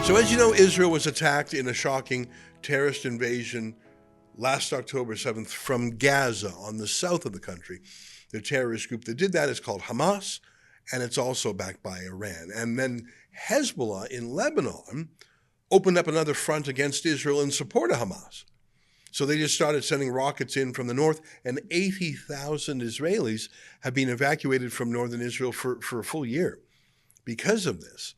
So as you know, Israel was attacked in a shocking terrorist invasion last October 7th from Gaza on the south of the country. The terrorist group that did that is called Hamas, and it's also backed by Iran. And then Hezbollah in Lebanon opened up another front against Israel in support of Hamas. So they just started sending rockets in from the north, and 80,000 Israelis have been evacuated from northern Israel for a full year because of this.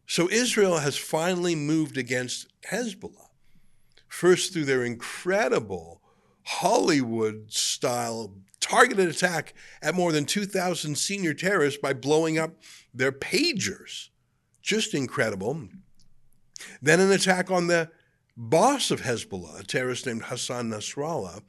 So Israel has finally moved against Hezbollah, first through their incredible Hollywood-style targeted attack at more than 2,000 senior terrorists by blowing up their pagers. Just incredible. Then an attack on the boss of Hezbollah, a terrorist named Hassan Nasrallah,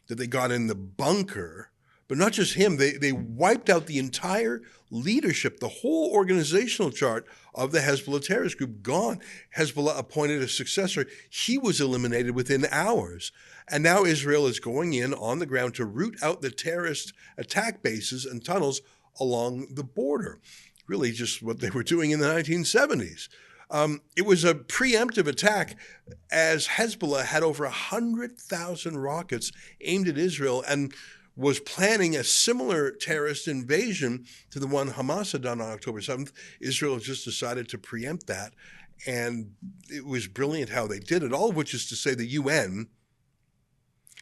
that they got in the bunker. But not just him, they wiped out the entire leadership, the whole organizational chart of the Hezbollah terrorist group, gone. Hezbollah appointed a successor. He was eliminated within hours. And now Israel is going in on the ground to root out the terrorist attack bases and tunnels along the border. Really just what they were doing in the 1970s. It was a preemptive attack as Hezbollah had over 100,000 rockets aimed at Israel and was planning a similar terrorist invasion to the one Hamas had done on October 7th. Israel just decided to preempt that, and it was brilliant how they did it, all of which is to say the UN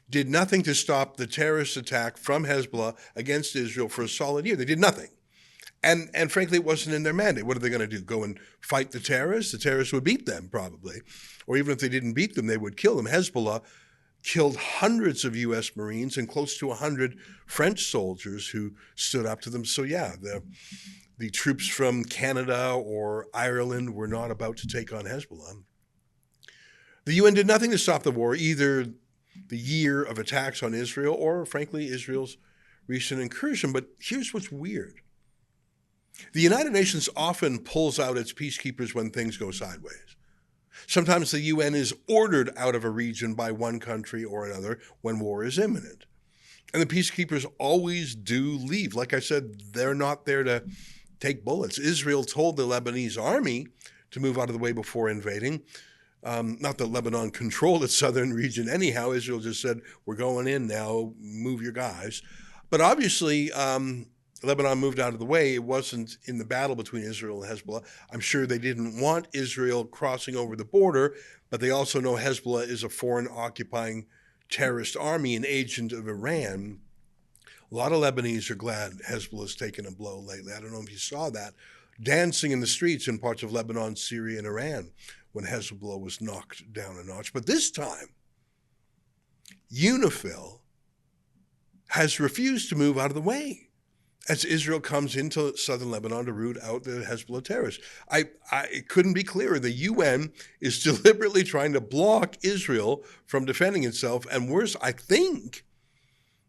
did nothing to stop the terrorist attack from Hezbollah against Israel for a solid year. They did nothing. And frankly, it wasn't in their mandate. What are they going to do? Go and fight the terrorists? The terrorists would beat them, probably. Or even if they didn't beat them, they would kill them. Hezbollah killed hundreds of U.S. Marines and close to 100 French soldiers who stood up to them. So yeah, the troops from Canada or Ireland were not about to take on Hezbollah. The UN did nothing to stop the war, either the year of attacks on Israel or, frankly, Israel's recent incursion. But here's what's weird. The United Nations often pulls out its peacekeepers when things go sideways. Sometimes the UN is ordered out of a region by one country or another when war is imminent. And the peacekeepers always do leave. Like I said, they're not there to take bullets. Israel told the Lebanese army to move out of the way before invading. Not that Lebanon controlled its southern region anyhow. Israel just said, we're going in now, move your guys. But obviously, Lebanon moved out of the way. It wasn't in the battle between Israel and Hezbollah. I'm sure they didn't want Israel crossing over the border, but they also know Hezbollah is a foreign occupying terrorist army, an agent of Iran. A lot of Lebanese are glad Hezbollah's taken a blow lately. I don't know if you saw that. Dancing in the streets in parts of Lebanon, Syria, and Iran when Hezbollah was knocked down a notch. But this time, UNIFIL has refused to move out of the way as Israel comes into southern Lebanon to root out the Hezbollah terrorists. It couldn't be clearer. The UN is deliberately trying to block Israel from defending itself. And worse, I think,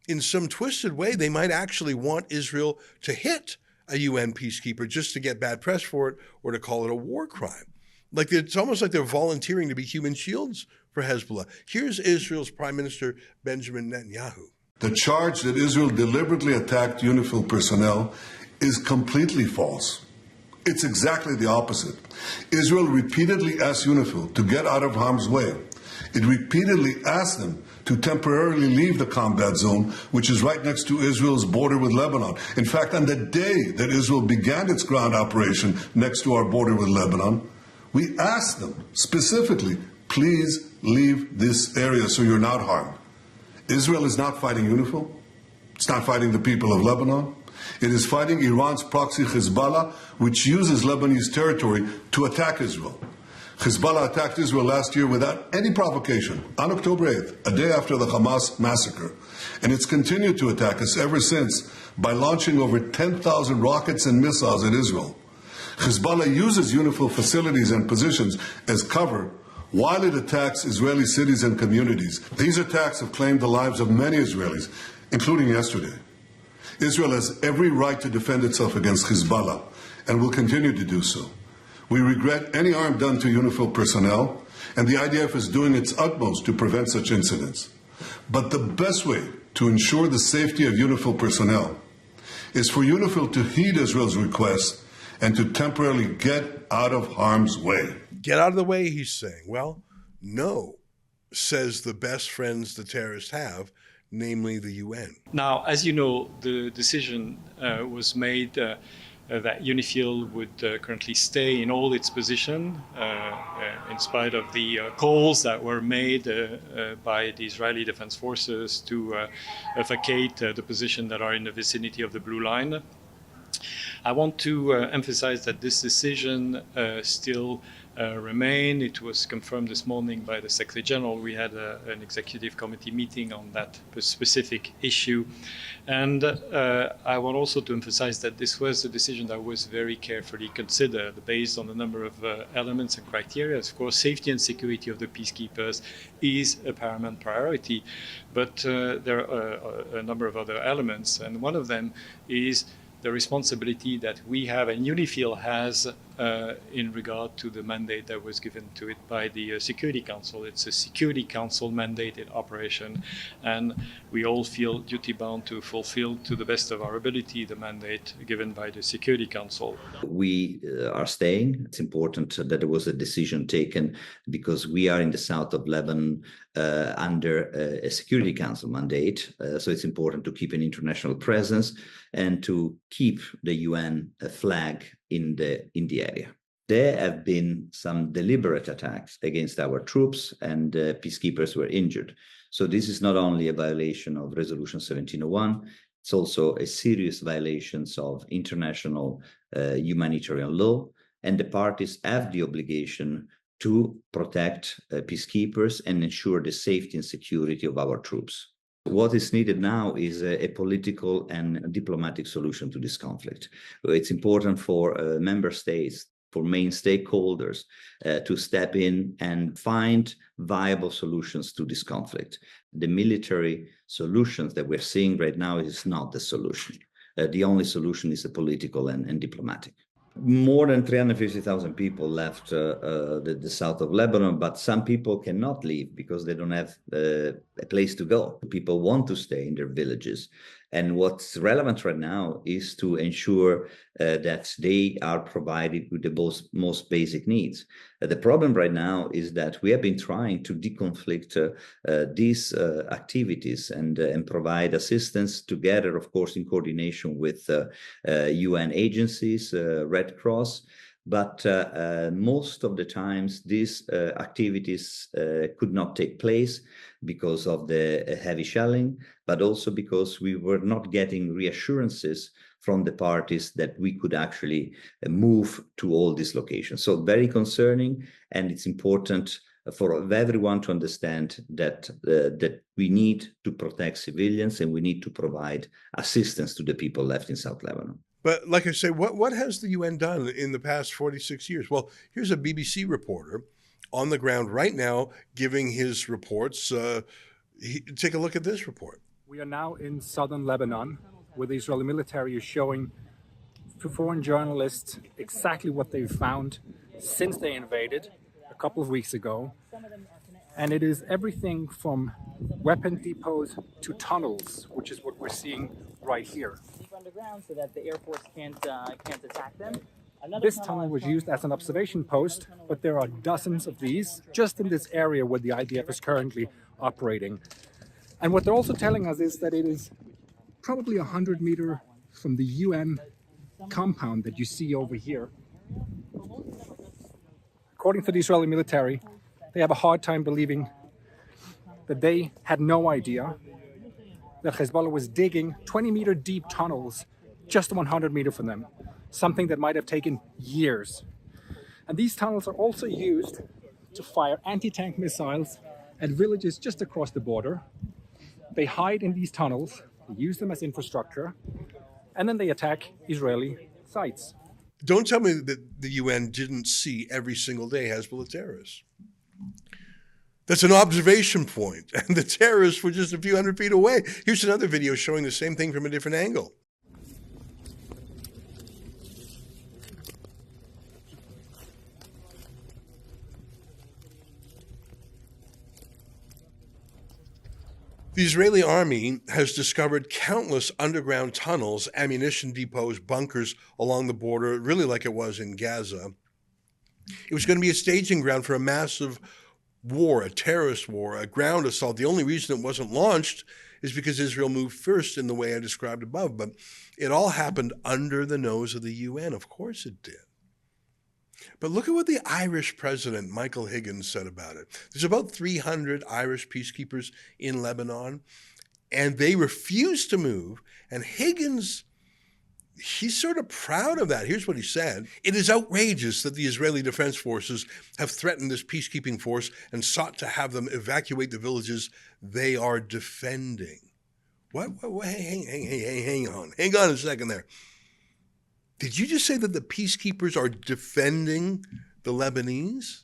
in some twisted way, they might actually want Israel to hit a UN peacekeeper just to get bad press for it or to call it a war crime. Like it's almost like they're volunteering to be human shields for Hezbollah. Here's Israel's Prime Minister Benjamin Netanyahu. The charge that Israel deliberately attacked UNIFIL personnel is completely false. It's exactly the opposite. Israel repeatedly asked UNIFIL to get out of harm's way. It repeatedly asked them to temporarily leave the combat zone, which is right next to Israel's border with Lebanon. In fact, on the day that Israel began its ground operation next to our border with Lebanon, we asked them specifically, please leave this area so you're not harmed. Israel is not fighting UNIFIL. It's not fighting the people of Lebanon. It is fighting Iran's proxy Hezbollah, which uses Lebanese territory to attack Israel. Hezbollah attacked Israel last year without any provocation on October 8th, a day after the Hamas massacre. And it's continued to attack us ever since by launching over 10,000 rockets and missiles at Israel. Hezbollah uses UNIFIL facilities and positions as cover while it attacks Israeli cities and communities. These attacks have claimed the lives of many Israelis, including yesterday. Israel has every right to defend itself against Hezbollah and will continue to do so. We regret any harm done to UNIFIL personnel, and the IDF is doing its utmost to prevent such incidents. But the best way to ensure the safety of UNIFIL personnel is for UNIFIL to heed Israel's request and to temporarily get out of harm's way. Get out of the way, he's saying. Well, no, says the best friends the terrorists have, namely the UN. Now, as you know, the decision was made that UNIFIL would currently stay in all its position, in spite of the calls that were made by the Israeli Defense Forces to vacate the position that are in the vicinity of the Blue Line. I want to emphasize that this decision still remain. It was confirmed this morning by the Secretary General. We had an executive committee meeting on that specific issue. And I want also to emphasize that this was a decision that was very carefully considered based on a number of elements and criteria. Of course, safety and security of the peacekeepers is a paramount priority, but there are a number of other elements. And one of them is the responsibility that we have and UNIFIL has in regard to the mandate that was given to it by the Security Council. It's a Security Council mandated operation, and we all feel duty-bound to fulfill, to the best of our ability, the mandate given by the Security Council. We are staying. It's important that there was a decision taken because we are in the south of Lebanon under a Security Council mandate. So it's important to keep an international presence and to keep the UN flag in the area. There have been some deliberate attacks against our troops, and peacekeepers were injured. So this is not only a violation of Resolution 1701, it's also a serious violation of international humanitarian law, and the parties have the obligation to protect peacekeepers and ensure the safety and security of our troops. What is needed now is a political and diplomatic solution to this conflict. It's important for member states, for main stakeholders to step in and find viable solutions to this conflict. The military solutions that we're seeing right now is not the solution. The only solution is the political and diplomatic. More than 350,000 people left the south of Lebanon, but some people cannot leave because they don't have a place to go. People want to stay in their villages. And what's relevant right now is to ensure that they are provided with the most basic needs. The problem right now is that we have been trying to deconflict these activities and provide assistance together, of course, in coordination with UN agencies, Red Cross. But most of the times these activities could not take place because of the heavy shelling, but also because we were not getting reassurances from the parties that we could actually move to all these locations. So very concerning, and it's important for everyone to understand that we need to protect civilians and we need to provide assistance to the people left in South Lebanon. But like I say, what has the UN done in the past 46 years? Well, here's a BBC reporter on the ground right now giving his reports. Take a look at this report. We are now in southern Lebanon, where the Israeli military is showing to foreign journalists exactly what they've found since they invaded a couple of weeks ago. And it is everything from weapon depots to tunnels, which is what we're seeing right here. Underground so that the Air Force can't attack them. This tunnel was used as an observation post, but there are dozens of these just in this area where the IDF is currently operating. And what they're also telling us is that it is probably 100 meters from the UN compound that you see over here. According to the Israeli military, they have a hard time believing that they had no idea that Hezbollah was digging 20-meter deep tunnels just 100 meters from them, something that might have taken years. And these tunnels are also used to fire anti-tank missiles at villages just across the border. They hide in these tunnels, they use them as infrastructure, and then they attack Israeli sites. Don't tell me that the UN didn't see every single day Hezbollah terrorists. That's an observation point, and the terrorists were just a few hundred feet away. Here's another video showing the same thing from a different angle. The Israeli army has discovered countless underground tunnels, ammunition depots, bunkers along the border, really like it was in Gaza. It was going to be a staging ground for a massive war, a terrorist war, a ground assault. The only reason it wasn't launched is because Israel moved first in the way I described above. But it all happened under the nose of the UN. Of course it did. But look at what the Irish president, Michael Higgins, said about it. There's about 300 Irish peacekeepers in Lebanon, and they refuse to move. And Higgins, he's sort of proud of that. Here's what he said. It is outrageous that the Israeli Defense Forces have threatened this peacekeeping force and sought to have them evacuate the villages they are defending. What? Hang on a second there. Did you just say that the peacekeepers are defending the Lebanese?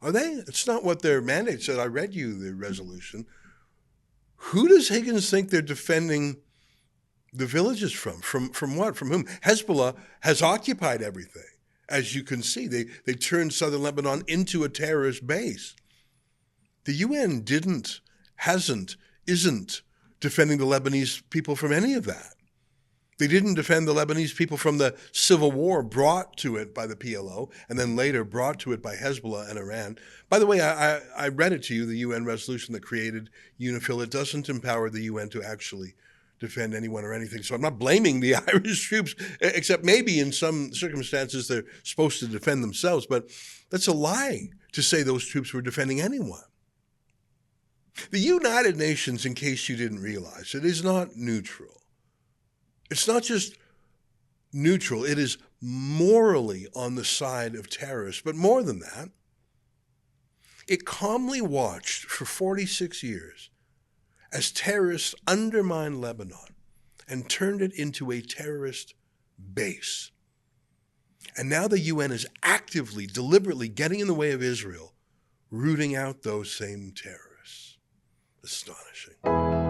Are they? It's not what their mandate said. I read you the resolution. Who does Higgins think they're defending the villages from? From what? From whom? Hezbollah has occupied everything. As you can see, they turned southern Lebanon into a terrorist base. The UN isn't defending the Lebanese people from any of that. They didn't defend the Lebanese people from the civil war brought to it by the PLO and then later brought to it by Hezbollah and Iran. By the way, I read it to you, the UN resolution that created UNIFIL. It doesn't empower the UN to actually defend anyone or anything. So I'm not blaming the Irish troops, except maybe in some circumstances they're supposed to defend themselves. But that's a lie to say those troops were defending anyone. The United Nations, in case you didn't realize, it is not neutral. It's not just neutral, it is morally on the side of terrorists. But more than that, it calmly watched for 46 years as terrorists undermined Lebanon and turned it into a terrorist base. And now the UN is actively, deliberately getting in the way of Israel, rooting out those same terrorists. Astonishing.